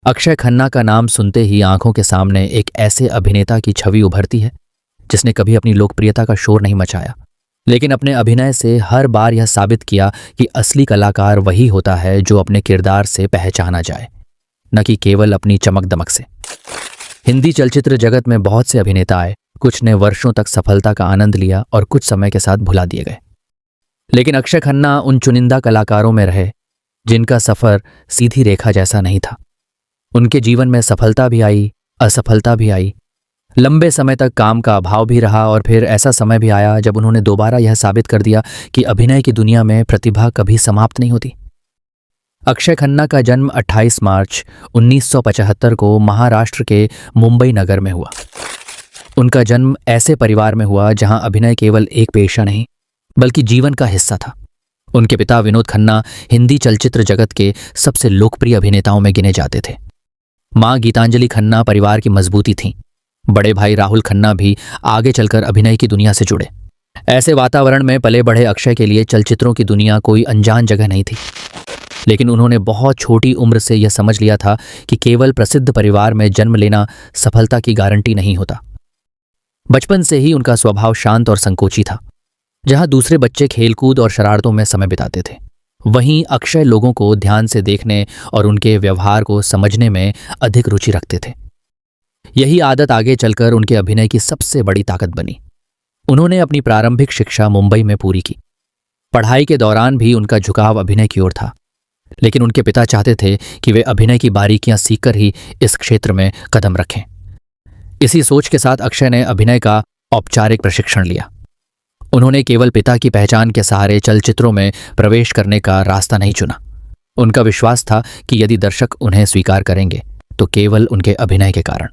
अक्षय खन्ना का नाम सुनते ही आंखों के सामने एक ऐसे अभिनेता की छवि उभरती है जिसने कभी अपनी लोकप्रियता का शोर नहीं मचाया, लेकिन अपने अभिनय से हर बार यह साबित किया कि असली कलाकार वही होता है जो अपने किरदार से पहचाना जाए, न कि केवल अपनी चमक दमक से। हिंदी चलचित्र जगत में बहुत से अभिनेता आए, कुछ ने वर्षों तक सफलता का आनंद लिया और कुछ समय के साथ भुला दिए गए, लेकिन अक्षय खन्ना उन चुनिंदा कलाकारों में रहे जिनका सफर सीधी रेखा जैसा नहीं था। उनके जीवन में सफलता भी आई, असफलता भी आई, लंबे समय तक काम का अभाव भी रहा और फिर ऐसा समय भी आया जब उन्होंने दोबारा यह साबित कर दिया कि अभिनय की दुनिया में प्रतिभा कभी समाप्त नहीं होती। अक्षय खन्ना का जन्म 28 मार्च 1975 को महाराष्ट्र के मुंबई नगर में हुआ। उनका जन्म ऐसे परिवार में हुआ जहां अभिनय केवल एक पेशा नहीं बल्कि जीवन का हिस्सा था। उनके पिता विनोद खन्ना हिंदी चलचित्र जगत के सबसे लोकप्रिय अभिनेताओं में गिने जाते थे। मां गीतांजलि खन्ना परिवार की मजबूती थीं। बड़े भाई राहुल खन्ना भी आगे चलकर अभिनय की दुनिया से जुड़े। ऐसे वातावरण में पले बढ़े अक्षय के लिए चलचित्रों की दुनिया कोई अनजान जगह नहीं थी, लेकिन उन्होंने बहुत छोटी उम्र से यह समझ लिया था कि केवल प्रसिद्ध परिवार में जन्म लेना सफलता की गारंटी नहीं होता। बचपन से ही उनका स्वभाव शांत और संकोची था। जहां दूसरे बच्चे खेलकूद और शरारतों में समय बिताते थे, वहीं अक्षय लोगों को ध्यान से देखने और उनके व्यवहार को समझने में अधिक रुचि रखते थे। यही आदत आगे चलकर उनके अभिनय की सबसे बड़ी ताकत बनी। उन्होंने अपनी प्रारंभिक शिक्षा मुंबई में पूरी की। पढ़ाई के दौरान भी उनका झुकाव अभिनय की ओर था, लेकिन उनके पिता चाहते थे कि वे अभिनय की बारीकियां सीखकर ही इस क्षेत्र में कदम रखें। इसी सोच के साथ अक्षय ने अभिनय का औपचारिक प्रशिक्षण लिया। उन्होंने केवल पिता की पहचान के सहारे चलचित्रों में प्रवेश करने का रास्ता नहीं चुना। उनका विश्वास था कि यदि दर्शक उन्हें स्वीकार करेंगे तो केवल उनके अभिनय के कारण।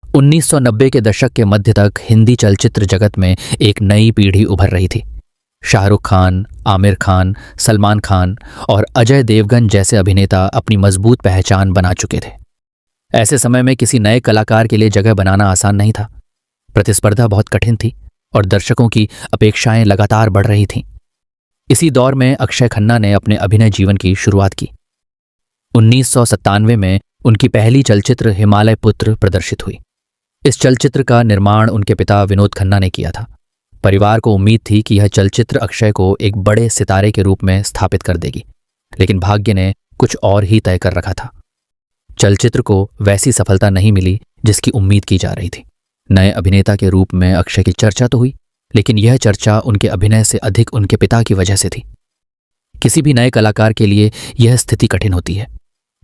1990 के दशक के मध्य तक हिंदी चलचित्र जगत में एक नई पीढ़ी उभर रही थी। शाहरुख खान, आमिर खान, सलमान खान और अजय देवगन जैसे अभिनेता अपनी मजबूत पहचान बना चुके थे। ऐसे समय में किसी नए कलाकार के लिए जगह बनाना आसान नहीं था। प्रतिस्पर्धा बहुत कठिन थी और दर्शकों की अपेक्षाएं लगातार बढ़ रही थीं। इसी दौर में अक्षय खन्ना ने अपने अभिनय जीवन की शुरुआत की। 1997 में उनकी पहली चलचित्र हिमालय पुत्र प्रदर्शित हुई। इस चलचित्र का निर्माण उनके पिता विनोद खन्ना ने किया था। परिवार को उम्मीद थी कि यह चलचित्र अक्षय को एक बड़े सितारे के रूप में स्थापित कर देगी, लेकिन भाग्य ने कुछ और ही तय कर रखा था। चलचित्र को वैसी सफलता नहीं मिली जिसकी उम्मीद की जा रही थी। नए अभिनेता के रूप में अक्षय की चर्चा तो हुई, लेकिन यह चर्चा उनके अभिनय से अधिक उनके पिता की वजह से थी। किसी भी नए कलाकार के लिए यह स्थिति कठिन होती है।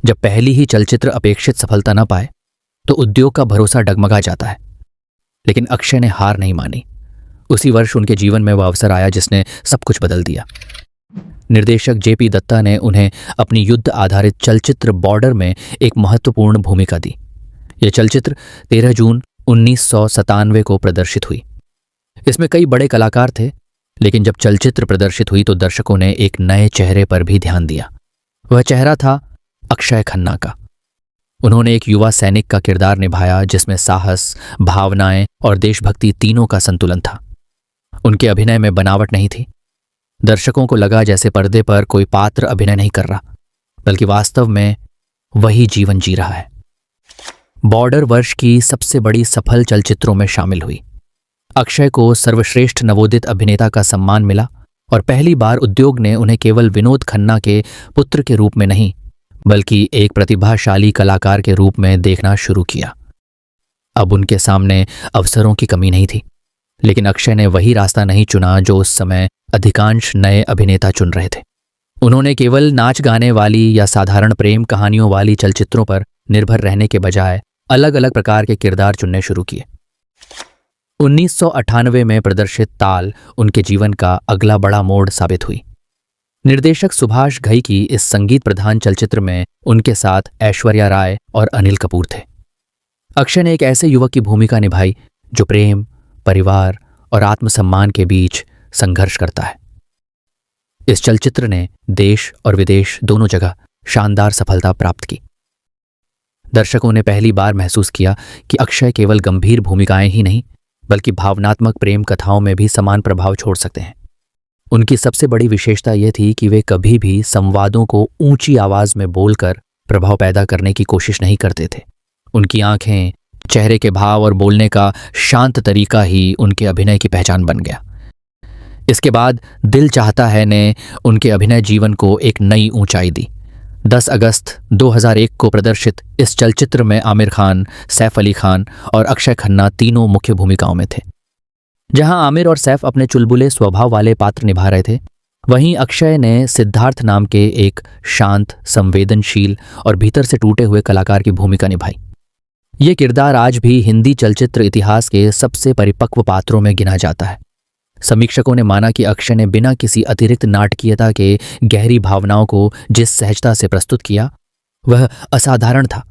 जब पहली ही चलचित्र अपेक्षित सफलता न पाए तो उद्योग का भरोसा डगमगा जाता है, लेकिन अक्षय ने हार नहीं मानी। उसी वर्ष उनके जीवन में वह अवसर आया जिसने सब कुछ बदल दिया। निर्देशक जेपी दत्ता ने उन्हें अपनी युद्ध आधारित चलचित्र बॉर्डर में एक महत्वपूर्ण भूमिका दी। यह चलचित्र 13 जून 1997 को प्रदर्शित हुई। इसमें कई बड़े कलाकार थे, लेकिन जब चलचित्र प्रदर्शित हुई तो दर्शकों ने एक नए चेहरे पर भी ध्यान दिया। वह चेहरा था अक्षय खन्ना का। उन्होंने एक युवा सैनिक का किरदार निभाया जिसमें साहस, भावनाएं और देशभक्ति तीनों का संतुलन था। उनके अभिनय में बनावट नहीं थी। दर्शकों को लगा जैसे पर्दे पर कोई पात्र अभिनय नहीं कर रहा, बल्कि वास्तव में वही जीवन जी रहा है। बॉर्डर वर्ष की सबसे बड़ी सफल चलचित्रों में शामिल हुई। अक्षय को सर्वश्रेष्ठ नवोदित अभिनेता का सम्मान मिला और पहली बार उद्योग ने उन्हें केवल विनोद खन्ना के पुत्र के रूप में नहीं बल्कि एक प्रतिभाशाली कलाकार के रूप में देखना शुरू किया। अब उनके सामने अवसरों की कमी नहीं थी, लेकिन अक्षय ने वही रास्ता नहीं चुना जो उस समय अधिकांश नए अभिनेता चुन रहे थे। उन्होंने केवल नाच गाने वाली या साधारण प्रेम कहानियों वाली चलचित्रों पर निर्भर रहने के बजाय अलग अलग प्रकार के किरदार चुनने शुरू किए। 1998 में प्रदर्शित ताल उनके जीवन का अगला बड़ा मोड़ साबित हुई। निर्देशक सुभाष घई की इस संगीत प्रधान चलचित्र में उनके साथ ऐश्वर्या राय और अनिल कपूर थे। अक्षय ने एक ऐसे युवक की भूमिका निभाई जो प्रेम, परिवार और आत्मसम्मान के बीच संघर्ष करता है। इस चलचित्र ने देश और विदेश दोनों जगह शानदार सफलता प्राप्त की। दर्शकों ने पहली बार महसूस किया कि अक्षय केवल गंभीर भूमिकाएं ही नहीं बल्कि भावनात्मक प्रेम कथाओं में भी समान प्रभाव छोड़ सकते हैं। उनकी सबसे बड़ी विशेषता यह थी कि वे कभी भी संवादों को ऊंची आवाज में बोलकर प्रभाव पैदा करने की कोशिश नहीं करते थे। उनकी आंखें, चेहरे के भाव और बोलने का शांत तरीका ही उनके अभिनय की पहचान बन गया। इसके बाद दिल चाहता है ने उनके अभिनय जीवन को एक नई ऊंचाई दी। 10 अगस्त 2001 को प्रदर्शित इस चलचित्र में आमिर खान, सैफ अली खान और अक्षय खन्ना तीनों मुख्य भूमिकाओं में थे। जहां आमिर और सैफ अपने चुलबुले स्वभाव वाले पात्र निभा रहे थे, वहीं अक्षय ने सिद्धार्थ नाम के एक शांत, संवेदनशील और भीतर से टूटे हुए कलाकार की भूमिका निभाई। ये किरदार आज भी हिंदी चलचित्र इतिहास के सबसे परिपक्व पात्रों में गिना जाता है। समीक्षकों ने माना कि अक्षय ने बिना किसी अतिरिक्त नाटकीयता के गहरी भावनाओं को जिस सहजता से प्रस्तुत किया, वह असाधारण था।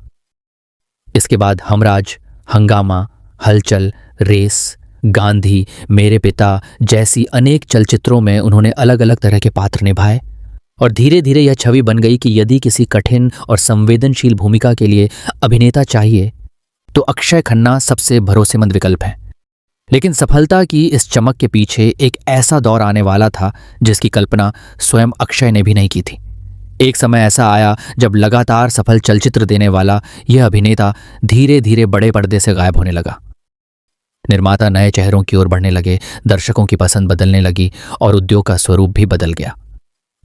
इसके बाद हमराज, हंगामा, हलचल, रेस, गांधी, मेरे पिता जैसी अनेक चलचित्रों में उन्होंने अलग अलग तरह के पात्र निभाए और धीरे धीरे यह छवि बन गई कि यदि किसी कठिन और संवेदनशील भूमिका के लिए अभिनेता चाहिए तो अक्षय खन्ना सबसे भरोसेमंद विकल्प है। लेकिन सफलता की इस चमक के पीछे एक ऐसा दौर आने वाला था जिसकी कल्पना स्वयं अक्षय ने भी नहीं की थी। एक समय ऐसा आया जब लगातार सफल चलचित्र देने वाला यह अभिनेता धीरे धीरे बड़े पर्दे से गायब होने लगा। निर्माता नए चेहरों की ओर बढ़ने लगे, दर्शकों की पसंद बदलने लगी और उद्योग का स्वरूप भी बदल गया।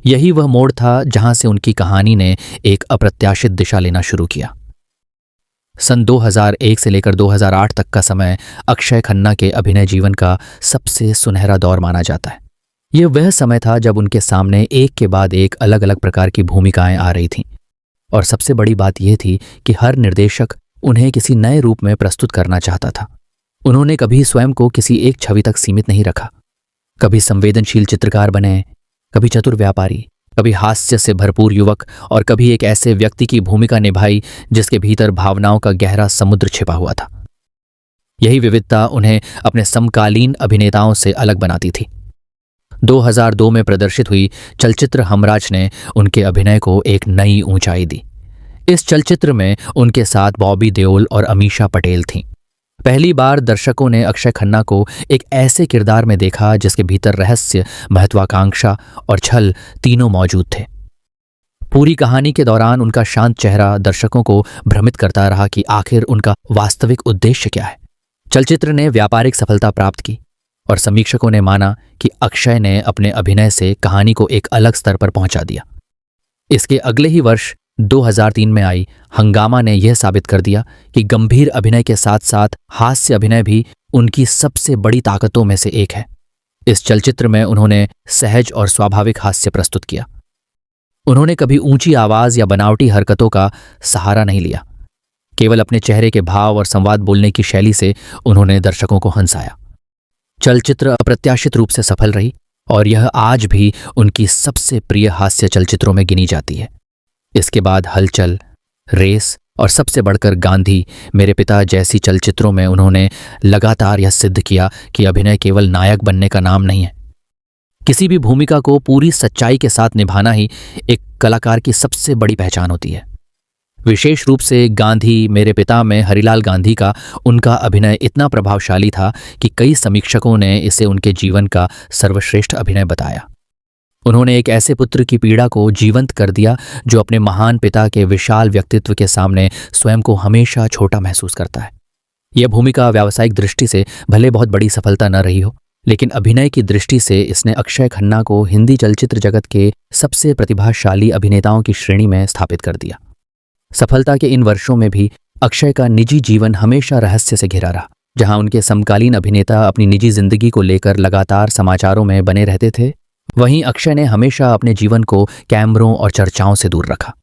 यही वह मोड़ था जहां से उनकी कहानी ने एक अप्रत्याशित दिशा लेना शुरू किया। सन 2001 से लेकर 2008 तक का समय अक्षय खन्ना के अभिनय जीवन का सबसे सुनहरा दौर माना जाता है। यह वह समय था जब उनके सामने एक के बाद एक अलग अलग प्रकार की भूमिकाएं आ रही थीं और सबसे बड़ी बात यह थी कि हर निर्देशक उन्हें किसी नए रूप में प्रस्तुत करना चाहता था। उन्होंने कभी स्वयं को किसी एक छवि तक सीमित नहीं रखा। कभी संवेदनशील चित्रकार बने, कभी चतुर व्यापारी, कभी हास्य से भरपूर युवक और कभी एक ऐसे व्यक्ति की भूमिका निभाई जिसके भीतर भावनाओं का गहरा समुद्र छिपा हुआ था। यही विविधता उन्हें अपने समकालीन अभिनेताओं से अलग बनाती थी। 2002 में प्रदर्शित हुई चलचित्र हमराज ने उनके अभिनय को एक नई ऊंचाई दी। इस चलचित्र में उनके साथ बॉबी देओल और अमीषा पटेल थीं। पहली बार दर्शकों ने अक्षय खन्ना को एक ऐसे किरदार में देखा जिसके भीतर रहस्य, महत्वाकांक्षा और छल तीनों मौजूद थे। पूरी कहानी के दौरान उनका शांत चेहरा दर्शकों को भ्रमित करता रहा कि आखिर उनका वास्तविक उद्देश्य क्या है। चलचित्र ने व्यापारिक सफलता प्राप्त की और समीक्षकों ने माना कि अक्षय ने अपने अभिनय से कहानी को एक अलग स्तर पर पहुंचा दिया। इसके अगले ही वर्ष 2003 में आई हंगामा ने यह साबित कर दिया कि गंभीर अभिनय के साथ साथ हास्य अभिनय भी उनकी सबसे बड़ी ताकतों में से एक है। इस चलचित्र में उन्होंने सहज और स्वाभाविक हास्य प्रस्तुत किया। उन्होंने कभी ऊंची आवाज या बनावटी हरकतों का सहारा नहीं लिया। केवल अपने चेहरे के भाव और संवाद बोलने की शैली से उन्होंने दर्शकों को हंसाया। चलचित्र अप्रत्याशित रूप से सफल रही और यह आज भी उनकी सबसे प्रिय हास्य चलचित्रों में गिनी जाती है। इसके बाद हलचल, रेस और सबसे बढ़कर गांधी, मेरे पिता जैसी चलचित्रों में उन्होंने लगातार यह सिद्ध किया कि अभिनय केवल नायक बनने का नाम नहीं है। किसी भी भूमिका को पूरी सच्चाई के साथ निभाना ही एक कलाकार की सबसे बड़ी पहचान होती है। विशेष रूप से गांधी, मेरे पिता में हरिलाल गांधी का उनका अभिनय इतना प्रभावशाली था कि कई समीक्षकों ने इसे उनके जीवन का सर्वश्रेष्ठ अभिनय बताया। उन्होंने एक ऐसे पुत्र की पीड़ा को जीवंत कर दिया जो अपने महान पिता के विशाल व्यक्तित्व के सामने स्वयं को हमेशा छोटा महसूस करता है। यह भूमिका व्यावसायिक दृष्टि से भले बहुत बड़ी सफलता न रही हो, लेकिन अभिनय की दृष्टि से इसने अक्षय खन्ना को हिंदी चलचित्र जगत के सबसे प्रतिभाशाली अभिनेताओं की श्रेणी में स्थापित कर दिया। सफलता के इन वर्षों में भी अक्षय का निजी जीवन हमेशा रहस्य से घिरा रहा। जहां उनके समकालीन अभिनेता अपनी निजी जिंदगी को लेकर लगातार समाचारों में बने रहते थे, वहीं अक्षय ने हमेशा अपने जीवन को कैमरों और चर्चाओं से दूर रखा।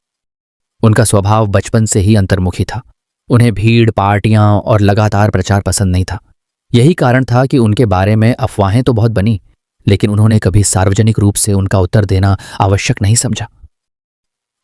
उनका स्वभाव बचपन से ही अंतर्मुखी था। उन्हें भीड़, पार्टियां और लगातार प्रचार पसंद नहीं था। यही कारण था कि उनके बारे में अफवाहें तो बहुत बनी, लेकिन उन्होंने कभी सार्वजनिक रूप से उनका उत्तर देना आवश्यक नहीं समझा।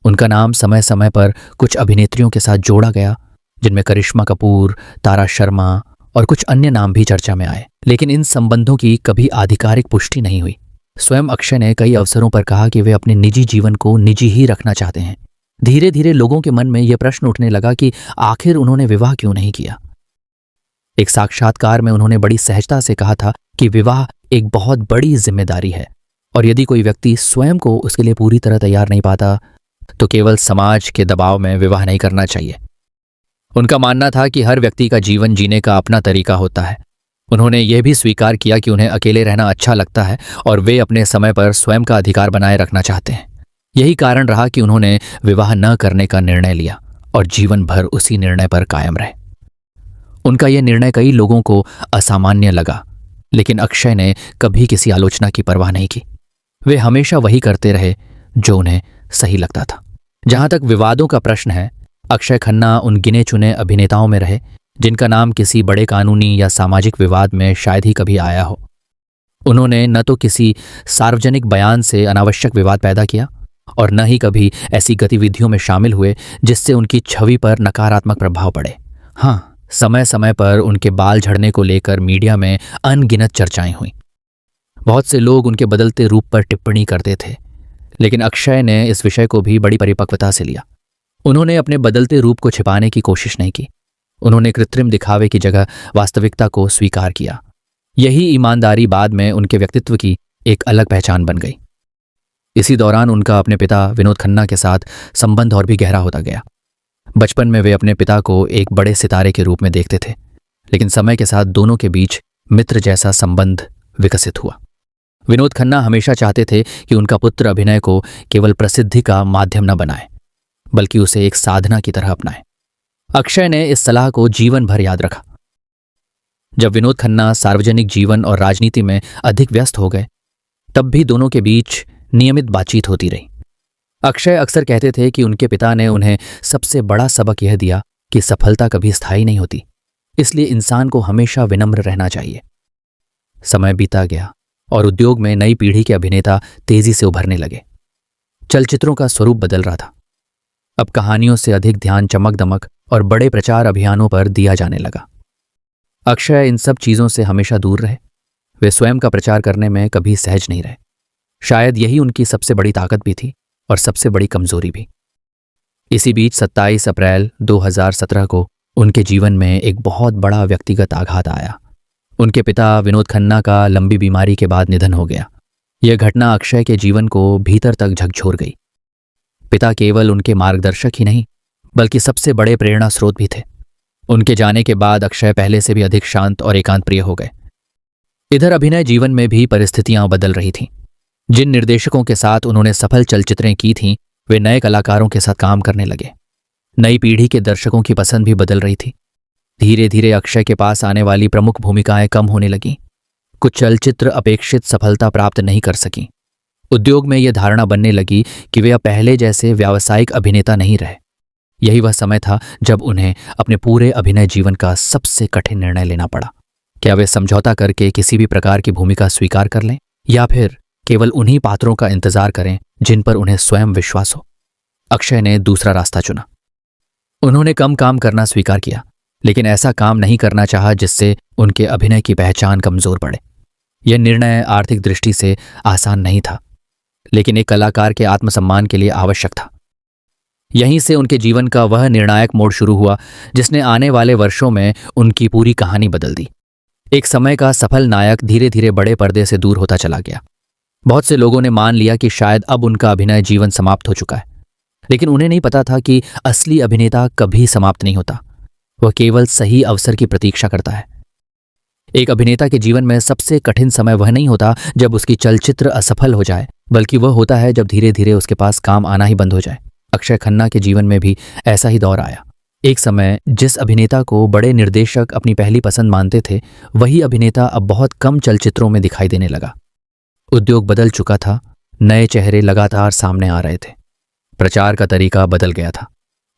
उनका नाम समय समय पर कुछ अभिनेत्रियों के साथ जोड़ा गया, जिनमें करिश्मा कपूर, तारा शर्मा और कुछ अन्य नाम भी चर्चा में आए, लेकिन इन संबंधों की कभी आधिकारिक पुष्टि नहीं हुई। स्वयं अक्षय ने कई अवसरों पर कहा कि वे अपने निजी जीवन को निजी ही रखना चाहते हैं। धीरे धीरे लोगों के मन में यह प्रश्न उठने लगा कि आखिर उन्होंने विवाह क्यों नहीं किया। एक साक्षात्कार में उन्होंने बड़ी सहजता से कहा था कि विवाह एक बहुत बड़ी जिम्मेदारी है और यदि कोई व्यक्ति स्वयं को उसके लिए पूरी तरह तैयार नहीं पाता तो केवल समाज के दबाव में विवाह नहीं करना चाहिए। उनका मानना था कि हर व्यक्ति का जीवन जीने का अपना तरीका होता है। उन्होंने यह भी स्वीकार किया कि उन्हें अकेले रहना अच्छा लगता है और वे अपने समय पर स्वयं का अधिकार बनाए रखना चाहते हैं। यही कारण रहा कि उन्होंने विवाह न करने का निर्णय लिया और जीवन भर उसी निर्णय पर कायम रहे। उनका यह निर्णय कई लोगों को असामान्य लगा, लेकिन अक्षय ने कभी किसी आलोचना की परवाह नहीं की। वे हमेशा वही करते रहे जो उन्हें सही लगता था। जहां तक विवादों का प्रश्न है, अक्षय खन्ना उन गिने चुने अभिनेताओं में रहे जिनका नाम किसी बड़े कानूनी या सामाजिक विवाद में शायद ही कभी आया हो। उन्होंने न तो किसी सार्वजनिक बयान से अनावश्यक विवाद पैदा किया और न ही कभी ऐसी गतिविधियों में शामिल हुए जिससे उनकी छवि पर नकारात्मक प्रभाव पड़े। हाँ, समय समय पर उनके बाल झड़ने को लेकर मीडिया में अनगिनत चर्चाएं हुईं। बहुत से लोग उनके बदलते रूप पर टिप्पणी करते थे, लेकिन अक्षय ने इस विषय को भी बड़ी परिपक्वता से लिया। उन्होंने अपने बदलते रूप को छिपाने की कोशिश नहीं की। उन्होंने कृत्रिम दिखावे की जगह वास्तविकता को स्वीकार किया। यही ईमानदारी बाद में उनके व्यक्तित्व की एक अलग पहचान बन गई। इसी दौरान उनका अपने पिता विनोद खन्ना के साथ संबंध और भी गहरा होता गया। बचपन में वे अपने पिता को एक बड़े सितारे के रूप में देखते थे, लेकिन समय के साथ दोनों के बीच मित्र जैसा संबंध विकसित हुआ। विनोद खन्ना हमेशा चाहते थे कि उनका पुत्र अभिनय को केवल प्रसिद्धि का माध्यम न बनाए, बल्कि उसे एक साधना की तरह अपनाए। अक्षय ने इस सलाह को जीवन भर याद रखा। जब विनोद खन्ना सार्वजनिक जीवन और राजनीति में अधिक व्यस्त हो गए, तब भी दोनों के बीच नियमित बातचीत होती रही। अक्षय अक्सर कहते थे कि उनके पिता ने उन्हें सबसे बड़ा सबक यह दिया कि सफलता कभी स्थायी नहीं होती, इसलिए इंसान को हमेशा विनम्र रहना चाहिए। समय बीता गया और उद्योग में नई पीढ़ी के अभिनेता तेजी से उभरने लगे। चलचित्रों का स्वरूप बदल रहा था। अब कहानियों से अधिक ध्यान चमक दमक और बड़े प्रचार अभियानों पर दिया जाने लगा। अक्षय इन सब चीजों से हमेशा दूर रहे। वे स्वयं का प्रचार करने में कभी सहज नहीं रहे। शायद यही उनकी सबसे बड़ी ताकत भी थी और सबसे बड़ी कमजोरी भी। इसी बीच 27 अप्रैल 2017 को उनके जीवन में एक बहुत बड़ा व्यक्तिगत आघात आया। उनके पिता विनोद खन्ना का लंबी बीमारी के बाद निधन हो गया। यह घटना अक्षय के जीवन को भीतर तक झकझोर गई। पिता केवल उनके मार्गदर्शक ही नहीं, बल्कि सबसे बड़े प्रेरणा स्रोत भी थे। उनके जाने के बाद अक्षय पहले से भी अधिक शांत और एकांत प्रिय हो गए। इधर अभिनय जीवन में भी परिस्थितियां बदल रही थीं। जिन निर्देशकों के साथ उन्होंने सफल चलचित्रें की थीं, वे नए कलाकारों के साथ काम करने लगे। नई पीढ़ी के दर्शकों की पसंद भी बदल रही थी। धीरे धीरे अक्षय के पास आने वाली प्रमुख भूमिकाएं कम होने लगीं। कुछ चलचित्र अपेक्षित सफलता प्राप्त नहीं कर सकीं। उद्योग में यह धारणा बनने लगी कि वे अब पहले जैसे व्यावसायिक अभिनेता नहीं रहे। यही वह समय था जब उन्हें अपने पूरे अभिनय जीवन का सबसे कठिन निर्णय लेना पड़ा। क्या वे समझौता करके किसी भी प्रकार की भूमिका स्वीकार कर लें, या फिर केवल उन्हीं पात्रों का इंतजार करें जिन पर उन्हें स्वयं विश्वास हो। अक्षय ने दूसरा रास्ता चुना। उन्होंने कम काम करना स्वीकार किया, लेकिन ऐसा काम नहीं करना चाहा जिससे उनके अभिनय की पहचान कमजोर पड़े। यह निर्णय आर्थिक दृष्टि से आसान नहीं था, लेकिन एक कलाकार के आत्मसम्मान के लिए आवश्यक था। यहीं से उनके जीवन का वह निर्णायक मोड़ शुरू हुआ जिसने आने वाले वर्षों में उनकी पूरी कहानी बदल दी। एक समय का सफल नायक धीरे धीरे बड़े पर्दे से दूर होता चला गया। बहुत से लोगों ने मान लिया कि शायद अब उनका अभिनय जीवन समाप्त हो चुका है, लेकिन उन्हें नहीं पता था कि असली अभिनेता कभी समाप्त नहीं होता। वह केवल सही अवसर की प्रतीक्षा करता है। एक अभिनेता के जीवन में सबसे कठिन समय वह नहीं होता जब उसकी चलचित्र असफल हो जाए, बल्कि वह होता है जब धीरे धीरे उसके पास काम आना ही बंद हो जाए। अक्षय खन्ना के जीवन में भी ऐसा ही दौर आया। एक समय जिस अभिनेता को बड़े निर्देशक अपनी पहली पसंद मानते थे, वही अभिनेता अब बहुत कम चलचित्रों में दिखाई देने लगा। उद्योग बदल चुका था। नए चेहरे लगातार सामने आ रहे थे। प्रचार का तरीका बदल गया था।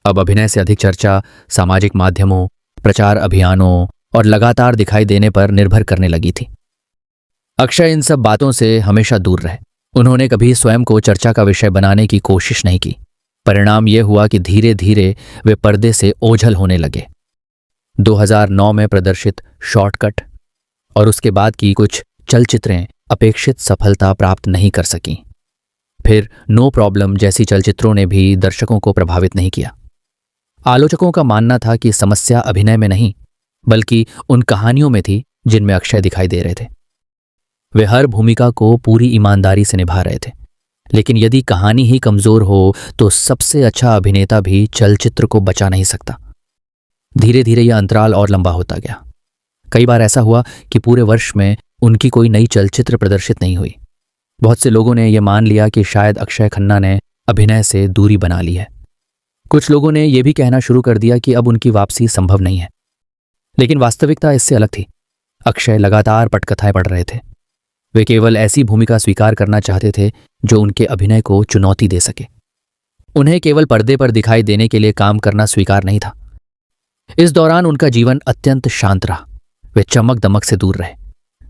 अब अभिनय से अधिक चर्चा सामाजिक माध्यमों, प्रचार अभियानों और लगातार दिखाई देने पर निर्भर करने लगी थी। अक्षय इन सब बातों से हमेशा दूर रहे। उन्होंने कभी स्वयं को चर्चा का विषय बनाने की कोशिश नहीं की। परिणाम यह हुआ कि धीरे धीरे वे पर्दे से ओझल होने लगे। 2009 में प्रदर्शित शॉर्टकट और उसके बाद की कुछ चलचित्रें अपेक्षित सफलता प्राप्त नहीं कर सकीं। फिर नो प्रॉब्लम जैसी चलचित्रों ने भी दर्शकों को प्रभावित नहीं किया। आलोचकों का मानना था कि समस्या अभिनय में नहीं, बल्कि उन कहानियों में थी जिनमें अक्षय दिखाई दे रहे थे। वे हर भूमिका को पूरी ईमानदारी से निभा रहे थे, लेकिन यदि कहानी ही कमजोर हो तो सबसे अच्छा अभिनेता भी चलचित्र को बचा नहीं सकता। धीरे धीरे यह अंतराल और लंबा होता गया। कई बार ऐसा हुआ कि पूरे वर्ष में उनकी कोई नई चलचित्र प्रदर्शित नहीं हुई। बहुत से लोगों ने यह मान लिया कि शायद अक्षय खन्ना ने अभिनय से दूरी बना ली है। कुछ लोगों ने यह भी कहना शुरू कर दिया कि अब उनकी वापसी संभव नहीं है। लेकिन वास्तविकता इससे अलग थी। अक्षय लगातार पटकथाएं पढ़ रहे थे। वे केवल ऐसी भूमिका स्वीकार करना चाहते थे जो उनके अभिनय को चुनौती दे सके। उन्हें केवल पर्दे पर दिखाई देने के लिए काम करना स्वीकार नहीं था। इस दौरान उनका जीवन अत्यंत शांत रहा। वे चमक दमक से दूर रहे।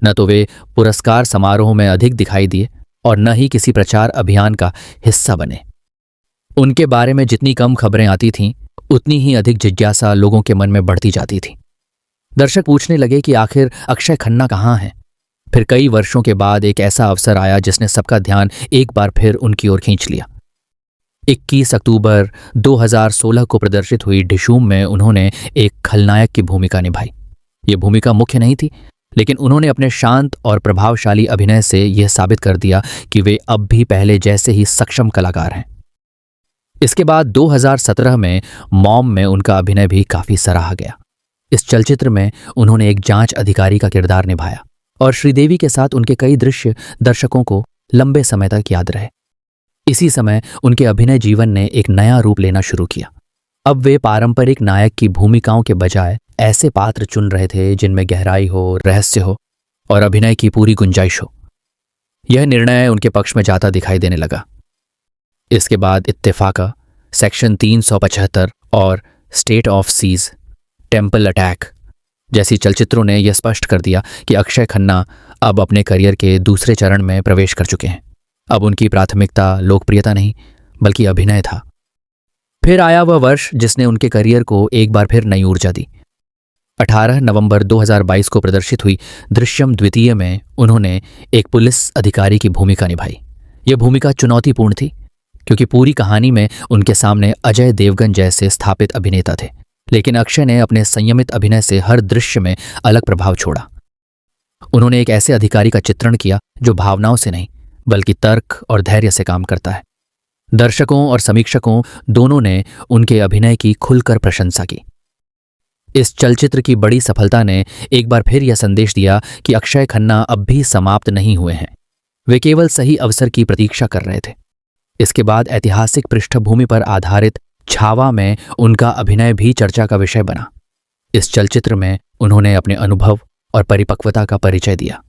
न तो वे पुरस्कार समारोह में अधिक दिखाई दिए और न ही किसी प्रचार अभियान का हिस्सा बने। उनके बारे में जितनी कम खबरें आती थीं, उतनी ही अधिक जिज्ञासा लोगों के मन में बढ़ती जाती थी। दर्शक पूछने लगे कि आखिर अक्षय खन्ना कहाँ हैं। फिर कई वर्षों के बाद एक ऐसा अवसर आया जिसने सबका ध्यान एक बार फिर उनकी ओर खींच लिया। 21 अक्टूबर 2016 को प्रदर्शित हुई डिशूम में उन्होंने एक खलनायक की भूमिका निभाई। ये भूमिका मुख्य नहीं थी, लेकिन उन्होंने अपने शांत और प्रभावशाली अभिनय से यह साबित कर दिया कि वे अब भी पहले जैसे ही सक्षम कलाकार हैं। इसके बाद 2017 में मॉम में उनका अभिनय भी काफी सराहा गया। इस चलचित्र में उन्होंने एक जांच अधिकारी का किरदार निभाया और श्रीदेवी के साथ उनके कई दृश्य दर्शकों को लंबे समय तक याद रहे। इसी समय उनके अभिनय जीवन ने एक नया रूप लेना शुरू किया। अब वे पारंपरिक नायक की भूमिकाओं के बजाय ऐसे पात्र चुन रहे थे जिनमें गहराई हो, रहस्य हो और अभिनय की पूरी गुंजाइश हो। यह निर्णय उनके पक्ष में जाता दिखाई देने लगा। इसके बाद इत्तेफाका, सेक्शन 375 और State of Siege, Temple Attack जैसी चलचित्रों ने यह स्पष्ट कर दिया कि अक्षय खन्ना अब अपने करियर के दूसरे चरण में प्रवेश कर चुके हैं। अब उनकी प्राथमिकता लोकप्रियता नहीं बल्कि अभिनय था। फिर आया वह वर्ष जिसने उनके करियर को एक बार फिर नई ऊर्जा दी। 18 नवंबर 2022 को प्रदर्शित हुई दृश्यम द्वितीय में उन्होंने एक पुलिस अधिकारी की भूमिका निभाई। यह भूमिका चुनौतीपूर्ण थी क्योंकि पूरी कहानी में उनके सामने अजय देवगन जैसे स्थापित अभिनेता थे, लेकिन अक्षय ने अपने संयमित अभिनय से हर दृश्य में अलग प्रभाव छोड़ा। उन्होंने एक ऐसे अधिकारी का चित्रण किया जो भावनाओं से नहीं बल्कि तर्क और धैर्य से काम करता है। दर्शकों और समीक्षकों दोनों ने उनके अभिनय की खुलकर प्रशंसा की। इस चलचित्र की बड़ी सफलता ने एक बार फिर यह संदेश दिया कि अक्षय खन्ना अब भी समाप्त नहीं हुए हैं। वे केवल सही अवसर की प्रतीक्षा कर रहे थे। इसके बाद ऐतिहासिक पृष्ठभूमि पर आधारित छावा में उनका अभिनय भी चर्चा का विषय बना। इस चलचित्र में उन्होंने अपने अनुभव और परिपक्वता का परिचय दिया।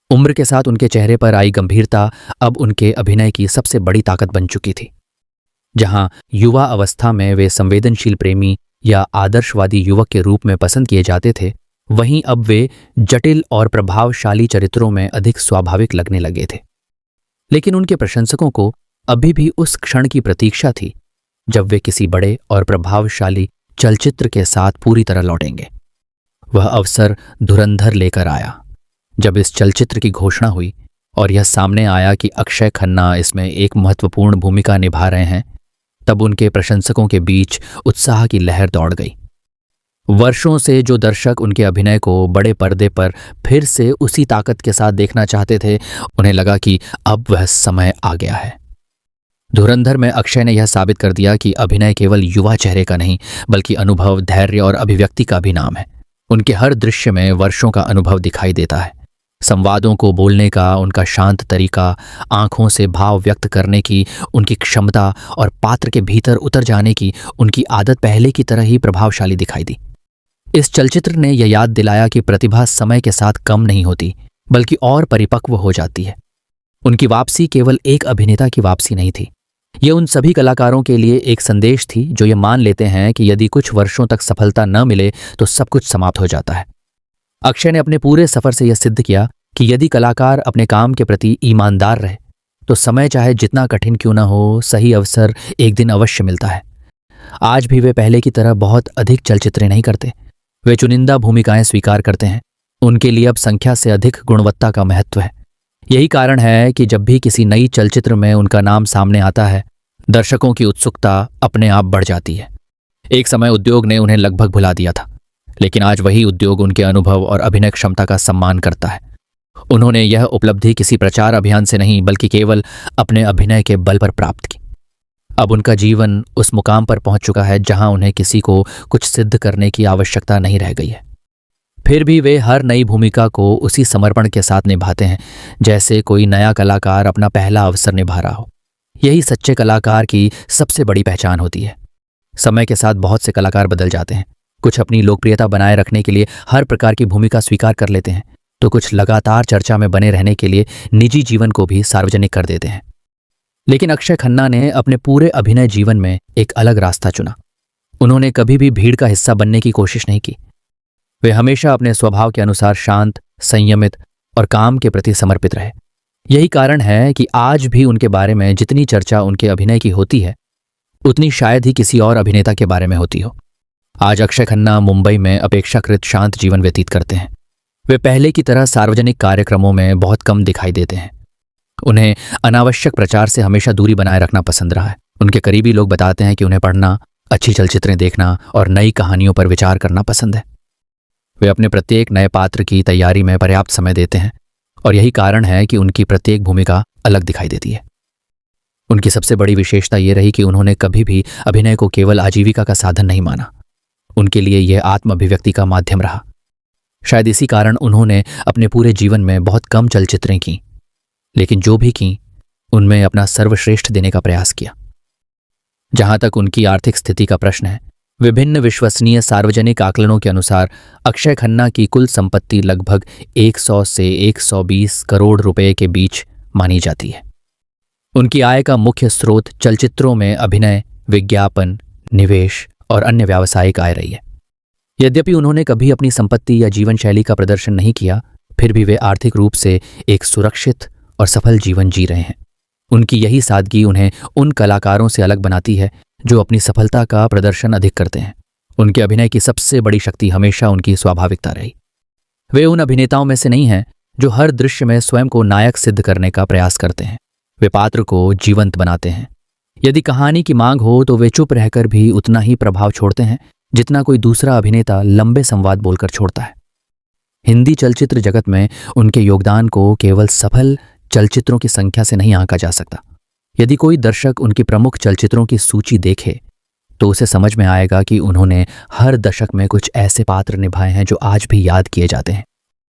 उम्र के साथ उनके चेहरे पर आई गंभीरता अब उनके अभिनय की सबसे बड़ी ताकत बन चुकी थी। जहां युवा अवस्था में वे संवेदनशील प्रेमी या आदर्शवादी युवक के रूप में पसंद किए जाते थे, वहीं अब वे जटिल और प्रभावशाली चरित्रों में अधिक स्वाभाविक लगने लगे थे। लेकिन उनके प्रशंसकों को अभी भी उस क्षण की प्रतीक्षा थी जब वे किसी बड़े और प्रभावशाली चलचित्र के साथ पूरी तरह लौटेंगे। वह अवसर धुरंधर लेकर आया। जब इस चलचित्र की घोषणा हुई और यह सामने आया कि अक्षय खन्ना इसमें एक महत्वपूर्ण भूमिका निभा रहे हैं, तब उनके प्रशंसकों के बीच उत्साह की लहर दौड़ गई। वर्षों से जो दर्शक उनके अभिनय को बड़े पर्दे पर फिर से उसी ताकत के साथ देखना चाहते थे, उन्हें लगा कि अब वह समय आ गया है। धुरंधर में अक्षय ने यह साबित कर दिया कि अभिनय केवल युवा चेहरे का नहीं बल्कि अनुभव, धैर्य और अभिव्यक्ति का भी नाम है। उनके हर दृश्य में वर्षों का अनुभव दिखाई देता है। संवादों को बोलने का उनका शांत तरीका, आंखों से भाव व्यक्त करने की उनकी क्षमता और पात्र के भीतर उतर जाने की उनकी आदत पहले की तरह ही प्रभावशाली दिखाई दी। इस चलचित्र ने यह याद दिलाया कि प्रतिभा समय के साथ कम नहीं होती बल्कि और परिपक्व हो जाती है। उनकी वापसी केवल एक अभिनेता की वापसी नहीं थी, यह उन सभी कलाकारों के लिए एक संदेश थी जो ये मान लेते हैं कि यदि कुछ वर्षों तक सफलता न मिले तो सब कुछ समाप्त हो जाता है। अक्षय ने अपने पूरे सफर से यह सिद्ध किया कि यदि कलाकार अपने काम के प्रति ईमानदार रहे तो समय चाहे जितना कठिन क्यों न हो, सही अवसर एक दिन अवश्य मिलता है। आज भी वे पहले की तरह बहुत अधिक चलचित्रें नहीं करते, वे चुनिंदा भूमिकाएं स्वीकार करते हैं। उनके लिए अब संख्या से अधिक गुणवत्ता का महत्व है। यही कारण है कि जब भी किसी नई चलचित्र में उनका नाम सामने आता है, दर्शकों की उत्सुकता अपने आप बढ़ जाती है। एक समय उद्योग ने उन्हें लगभग भुला दिया था, लेकिन आज वही उद्योग उनके अनुभव और अभिनय क्षमता का सम्मान करता है। उन्होंने यह उपलब्धि किसी प्रचार अभियान से नहीं बल्कि केवल अपने अभिनय के बल पर प्राप्त की। अब उनका जीवन उस मुकाम पर पहुंच चुका है जहां उन्हें किसी को कुछ सिद्ध करने की आवश्यकता नहीं रह गई है। फिर भी वे हर नई भूमिका को उसी समर्पण के साथ निभाते हैं जैसे कोई नया कलाकार अपना पहला अवसर निभा रहा हो। यही सच्चे कलाकार की सबसे बड़ी पहचान होती है। समय के साथ बहुत से कलाकार बदल जाते हैं। कुछ अपनी लोकप्रियता बनाए रखने के लिए हर प्रकार की भूमिका स्वीकार कर लेते हैं, तो कुछ लगातार चर्चा में बने रहने के लिए निजी जीवन को भी सार्वजनिक कर देते हैं। लेकिन अक्षय खन्ना ने अपने पूरे अभिनय जीवन में एक अलग रास्ता चुना। उन्होंने कभी भी भीड़ का हिस्सा बनने की कोशिश नहीं की। वे हमेशा अपने स्वभाव के अनुसार शांत, संयमित और काम के प्रति समर्पित रहे। यही कारण है कि आज भी उनके बारे में जितनी चर्चा उनके अभिनय की होती है उतनी शायद ही किसी और अभिनेता के बारे में होती हो। आज अक्षय खन्ना मुंबई में अपेक्षाकृत शांत जीवन व्यतीत करते हैं। वे पहले की तरह सार्वजनिक कार्यक्रमों में बहुत कम दिखाई देते हैं। उन्हें अनावश्यक प्रचार से हमेशा दूरी बनाए रखना पसंद रहा है। उनके करीबी लोग बताते हैं कि उन्हें पढ़ना, अच्छी चलचित्रें देखना और नई कहानियों पर विचार करना पसंद है। वे अपने प्रत्येक नए पात्र की तैयारी में पर्याप्त समय देते हैं और यही कारण है कि उनकी प्रत्येक भूमिका अलग दिखाई देती है। उनकी सबसे बड़ी विशेषता ये रही कि उन्होंने कभी भी अभिनय को केवल आजीविका का साधन नहीं माना। उनके लिए यह आत्म अभिव्यक्ति का माध्यम रहा। शायद इसी कारण उन्होंने अपने पूरे जीवन में बहुत कम चलचित्रें की, लेकिन जो भी की उनमें अपना सर्वश्रेष्ठ देने का प्रयास किया। जहां तक उनकी आर्थिक स्थिति का प्रश्न है, विभिन्न विश्वसनीय सार्वजनिक आकलनों के अनुसार अक्षय खन्ना की कुल संपत्ति लगभग 100 से 120 करोड़ रुपए के बीच मानी जाती है। उनकी आय का मुख्य स्रोत चलचित्रों में अभिनय, विज्ञापन, निवेश और अन्य व्यावसायिक आय रही है। यद्यपि उन्होंने कभी अपनी संपत्ति या जीवन शैली का प्रदर्शन नहीं किया, फिर भी वे आर्थिक रूप से एक सुरक्षित और सफल जीवन जी रहे हैं। उनकी यही सादगी उन्हें उन कलाकारों से अलग बनाती है जो अपनी सफलता का प्रदर्शन अधिक करते हैं। उनके अभिनय की सबसे बड़ी शक्ति हमेशा उनकी स्वाभाविकता रही। वे उन अभिनेताओं में से नहीं हैं जो हर दृश्य में स्वयं को नायक सिद्ध करने का प्रयास करते हैं। वे पात्र को जीवंत बनाते हैं। यदि कहानी की मांग हो तो वे चुप रहकर भी उतना ही प्रभाव छोड़ते हैं जितना कोई दूसरा अभिनेता लंबे संवाद बोलकर छोड़ता है। हिंदी चलचित्र जगत में उनके योगदान को केवल सफल चलचित्रों की संख्या से नहीं आंका जा सकता। यदि कोई दर्शक उनकी प्रमुख चलचित्रों की सूची देखे तो उसे समझ में आएगा कि उन्होंने हर दशक में कुछ ऐसे पात्र निभाए हैं जो आज भी याद किए जाते हैं।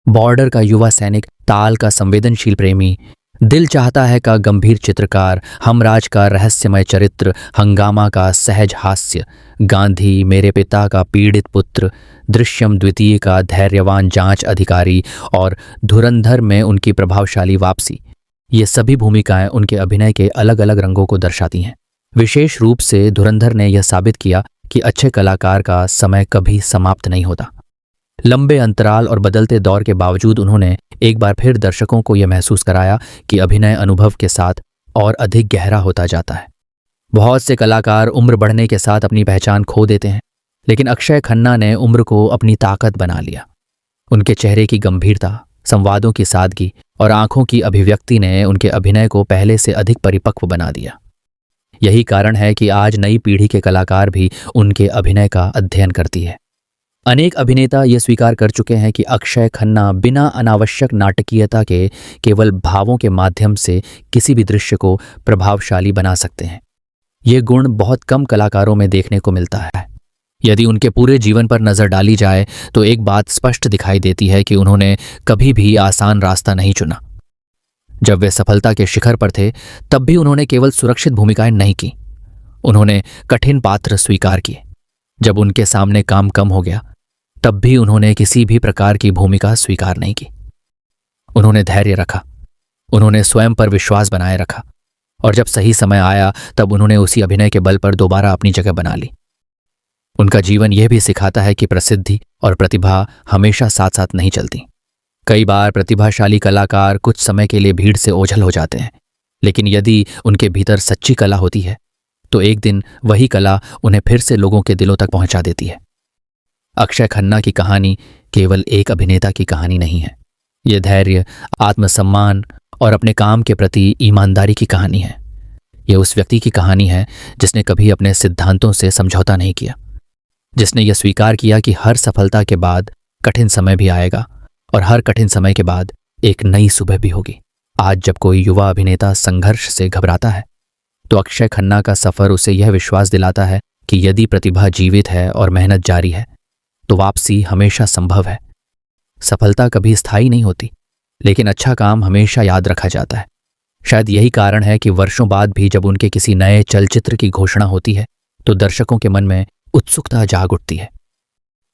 बॉर्डर का युवा सैनिक, ताल का संवेदनशील प्रेमी, दिल चाहता है का गंभीर चित्रकार, हमराज का रहस्यमय चरित्र, हंगामा का सहज हास्य, गांधी मेरे पिता का पीड़ित पुत्र, दृश्यम द्वितीय का धैर्यवान जांच अधिकारी और धुरंधर में उनकी प्रभावशाली वापसी। ये सभी भूमिकाएं उनके अभिनय के अलग अलग रंगों को दर्शाती हैं। विशेष रूप से धुरंधर ने यह साबित किया कि अच्छे कलाकार का समय कभी समाप्त नहीं होता। लंबे अंतराल और बदलते दौर के बावजूद उन्होंने एक बार फिर दर्शकों को यह महसूस कराया कि अभिनय अनुभव के साथ और अधिक गहरा होता जाता है। बहुत से कलाकार उम्र बढ़ने के साथ अपनी पहचान खो देते हैं, लेकिन अक्षय खन्ना ने उम्र को अपनी ताकत बना लिया। उनके चेहरे की गंभीरता, संवादों की सादगी और आंखों की अभिव्यक्ति ने उनके अभिनय को पहले से अधिक परिपक्व बना दिया। यही कारण है कि आज नई पीढ़ी के कलाकार भी उनके अभिनय का अध्ययन करती है। अनेक अभिनेता ये स्वीकार कर चुके हैं कि अक्षय खन्ना बिना अनावश्यक नाटकीयता के केवल भावों के माध्यम से किसी भी दृश्य को प्रभावशाली बना सकते हैं। ये गुण बहुत कम कलाकारों में देखने को मिलता है। यदि उनके पूरे जीवन पर नजर डाली जाए तो एक बात स्पष्ट दिखाई देती है कि उन्होंने कभी भी आसान रास्ता नहीं चुना। जब वे सफलता के शिखर पर थे तब भी उन्होंने केवल सुरक्षित भूमिकाएं नहीं की, उन्होंने कठिन पात्र स्वीकार किए। जब उनके सामने काम कम हो गया तब भी उन्होंने किसी भी प्रकार की भूमिका स्वीकार नहीं की। उन्होंने धैर्य रखा, उन्होंने स्वयं पर विश्वास बनाए रखा और जब सही समय आया तब उन्होंने उसी अभिनय के बल पर दोबारा अपनी जगह बना ली। उनका जीवन यह भी सिखाता है कि प्रसिद्धि और प्रतिभा हमेशा साथ साथ नहीं चलती। कई बार प्रतिभाशाली कलाकार कुछ समय के लिए भीड़ से ओझल हो जाते हैं, लेकिन यदि उनके भीतर सच्ची कला होती है तो एक दिन वही कला उन्हें फिर से लोगों के दिलों तक पहुंचा देती है। अक्षय खन्ना की कहानी केवल एक अभिनेता की कहानी नहीं है। यह धैर्य, आत्मसम्मान और अपने काम के प्रति ईमानदारी की कहानी है। यह उस व्यक्ति की कहानी है जिसने कभी अपने सिद्धांतों से समझौता नहीं किया, जिसने यह स्वीकार किया कि हर सफलता के बाद कठिन समय भी आएगा और हर कठिन समय के बाद एक नई सुबह भी होगी। आज जब कोई युवा अभिनेता संघर्ष से घबराता है तो अक्षय खन्ना का सफर उसे यह विश्वास दिलाता है कि यदि प्रतिभा जीवित है और मेहनत जारी है तो वापसी हमेशा संभव है। सफलता कभी स्थायी नहीं होती, लेकिन अच्छा काम हमेशा याद रखा जाता है। शायद यही कारण है कि वर्षों बाद भी जब उनके किसी नए चलचित्र की घोषणा होती है तो दर्शकों के मन में उत्सुकता जाग उठती है।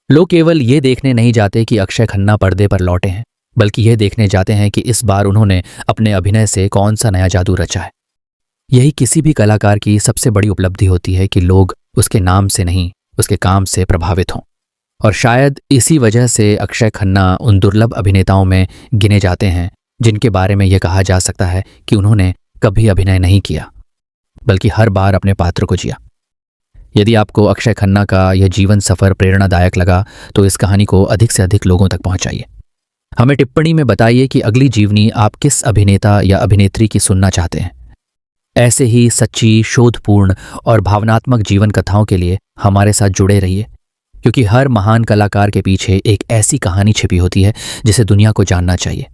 लोग केवल ये देखने नहीं जाते कि अक्षय खन्ना पर्दे पर लौटे हैं, बल्कि यह देखने जाते हैं कि इस बार उन्होंने अपने अभिनय से कौन सा नया जादू रचा है। यही किसी भी कलाकार की सबसे बड़ी उपलब्धि होती है कि लोग उसके नाम से नहीं, उसके काम से प्रभावित हों। और शायद इसी वजह से अक्षय खन्ना उन दुर्लभ अभिनेताओं में गिने जाते हैं जिनके बारे में यह कहा जा सकता है कि उन्होंने कभी अभिनय नहीं किया, बल्कि हर बार अपने पात्र को जिया। यदि आपको अक्षय खन्ना का यह जीवन सफर प्रेरणादायक लगा तो इस कहानी को अधिक से अधिक लोगों तक पहुंचाइए। हमें टिप्पणी में बताइए कि अगली जीवनी आप किस अभिनेता या अभिनेत्री की सुनना चाहते हैं। ऐसे ही सच्ची, शोधपूर्ण और भावनात्मक जीवन कथाओं के लिए हमारे साथ जुड़े रहिए, क्योंकि हर महान कलाकार के पीछे एक ऐसी कहानी छिपी होती है जिसे दुनिया को जानना चाहिए।